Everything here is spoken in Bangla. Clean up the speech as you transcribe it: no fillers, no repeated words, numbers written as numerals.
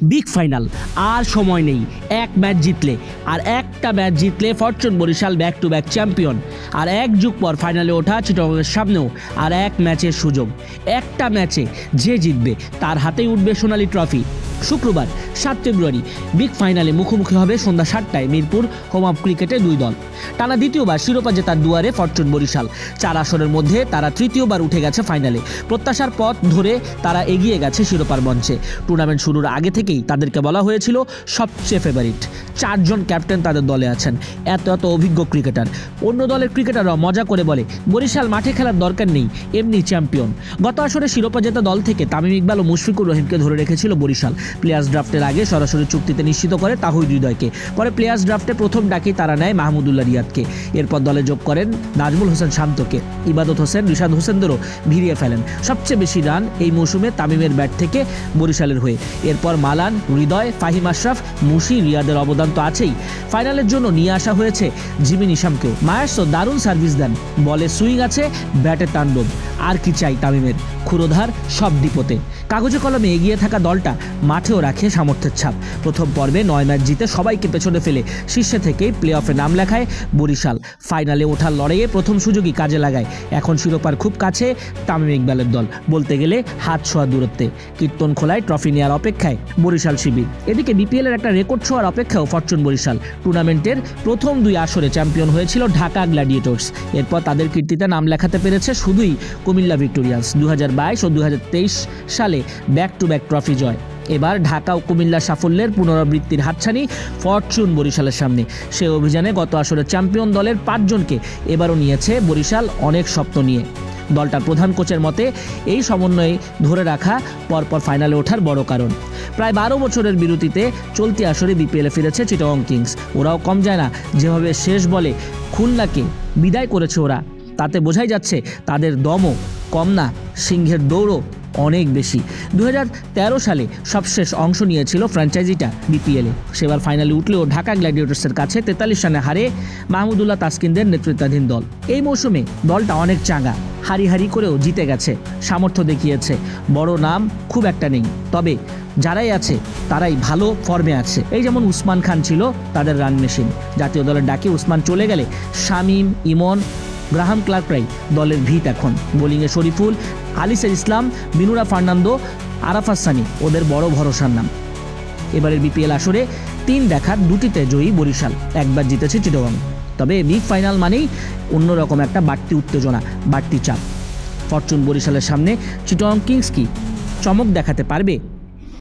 বিগ ফাইনাল, আর সময় নেই। এক ম্যাচ জিতলে আর একটা ম্যাচ জিতলে fortune Barishal back to back champion. আর এক যুগ পর ফাইনালে ওঠা চিটাগংয়ের সামনেও আর এক ম্যাচের সুযোগ। একটা ম্যাচে যে জিতবে তার হাতেই উঠবে সোনালী ট্রফি। শুক্রবার 7 ফেব্রুয়ারি বিগ ফাইনালে মুখোমুখি হবে সন্ধ্যা 7টায় মিরপুর হোম অফ ক্রিকেটে দুই দল। টানা দ্বিতীয়বার শিরোপা জেতার দুয়ারে ফরচুন বরিশাল। 4 আসরের মধ্যে তারা তৃতীয়বার উঠে গেছে ফাইনালে। প্রত্যাশার পথ ধরে তারা এগিয়ে গেছে শিরোপার মঞ্চে। টুর্নামেন্ট শুরুর আগে থেকেই তাদেরকে বলা হয়েছিল সবচেয়ে ফেভারিট। 4 জন ক্যাপ্টেন তাদের দলে আছেন, এত অভিজ্ঞ ক্রিকেটার। অন্য দলের ক্রিকেটাররা মজা করে বলে বরিশাল মাঠে খেলার দরকার নেই, এমনি চ্যাম্পিয়ন। গত আসরে শিরোপা জেতা দল থেকে তামিম ইকবাল ও মুশফিকুর রহিমকে ধরে রেখেছিল বরিশাল। প্লেয়ার্স ড্রাফটের আগে সরাসরি চুক্তিতে নিশ্চিত করে তাহিদ হৃদয়কে। পরে প্লেয়ার্স ড্রাফটে প্রথম ডাকেই তারা নেয় মাহমুদুল্লাহ রিয়াদকে। এরপর দলে যোগ করেন নাজমুল হোসেন শান্তকে। ইবাদত হোসেন, রিশাদ হোসেনদেরও ভিড়িয়ে ফেলেন। সবচেয়ে বেশি রান এই মৌসুমে তামিমের ব্যাট থেকে বরিশালের হয়ে। এরপর মালান, হৃদয়, ফাহিম আশরাফ, মুশি, রিয়াদের অবদান তো আছেই। ফাইনালের জন্য নিয়ে আসা হয়েছে জিমি নিশামকেও। মায়ার্সও দারুণ সার্ভিস দেন, বলে সুইং আছে, ব্যাটে তাণ্ডব। আর কি চাই তামিমের? ক্ষুরোধার সব ডিপোতে। কাগজে কলমে এগিয়ে থাকা দলটা মাঠেও রাখে সামর্থ্যের ছাপ। প্রথম পর্বে 9 ম্যাচ জিতে সবাইকে পেছনে ফেলে শীর্ষে থেকেই প্লে অফে নাম লেখায় বরিশাল। ফাইনালে ওঠার লড়াইয়ে প্রথম সুযোগই কাজে লাগায়। এখন শিরোপার খুব কাছে তামিম ইকবালের দল, বলতে গেলে হাত ছোঁয়ার দূরত্বে। কীর্তন খোলায় ট্রফি নেওয়ার অপেক্ষায় বরিশাল শিবির। এদিকে বিপিএলের একটা রেকর্ড ছোঁয়ার অপেক্ষাও ফরচুন বরিশাল। টুর্নামেন্টের প্রথম 2 আসরে চ্যাম্পিয়ন হয়েছিল ঢাকা গ্ল্যাডিয়েটর্স। এরপর তাদের কীর্তিতে নাম লেখাতে পেরেছে শুধুই কুমিল্লা ভিক্টোরিয়ান্স। 2022 ও 2023 সালে ব্যাক টু ব্যাক ট্রফি জয়। এবার ঢাকা ও কুমিল্লার সাফল্যের পুনরাবৃত্তির হাতছানি ফরচুন বরিশালের সামনে। সে অভিযানে গত আসরে চ্যাম্পিয়ন দলের 5 জনকে এবারও নিয়েছে বরিশাল অনেক স্বপ্ন নিয়ে। দলটার প্রধান কোচের মতে এই সমন্বয়ে ধরে রাখা পরপর ফাইনালে ওঠার বড় কারণ। প্রায় 12 বছরের বিরতিতে চলতি আসরে বিপিএলে ফিরেছে চিটাগং কিংস। ওরাও কম যায় না। যেভাবে শেষ বলে খুলনাকে বিদায় করেছে ওরা, তাতে বোঝাই যাচ্ছে তাদের দমও কম না, সিংহের দৌড়ও অনেক বেশি। 2013 সালে সবশেষ অংশ নিয়েছিল ফ্র্যাঞ্চাইজিটা বিপিএলে। সেবার ফাইনালে উঠলেও ঢাকা গ্ল্যাডিয়েটর্সের কাছে 43 রানে হারে মাহমুদুল্লাহ তাসকিনদের নেতৃত্বাধীন দল। এই মৌসুমে দলটা অনেক চাঙ্গা, হারি করেও জিতে গেছে, সামর্থ্য দেখিয়েছে। বড় নাম খুব একটা নেই, তবে যারাই আছে তারাই ভালো ফর্মে আছে। এই যেমন উসমান খান ছিল তাদের রান মেশিন। জাতীয় দলের ডাকে উসমান চলে গেলে শামীম, ইমন, গ্রাহাম ক্লার্করাই দলের ভিত এখন। বোলিংয়ে শরীফুল, আলিসের ইসলাম, মিনুরা ফার্নান্দো, আরাফাত সানি ওদের বড় ভরসার নাম। এবারের বিপিএল আসরে 3 দেখার 2টিতে জয়ী বরিশাল, একবার জিতেছে চিটাগং। তবে বিগ ফাইনাল মানেই অন্যরকম একটা বাড়তি উত্তেজনা, বাড়তি চাপ। ফরচুন বরিশালের সামনে চিটাগং কিংস কি চমক দেখাতে পারবে?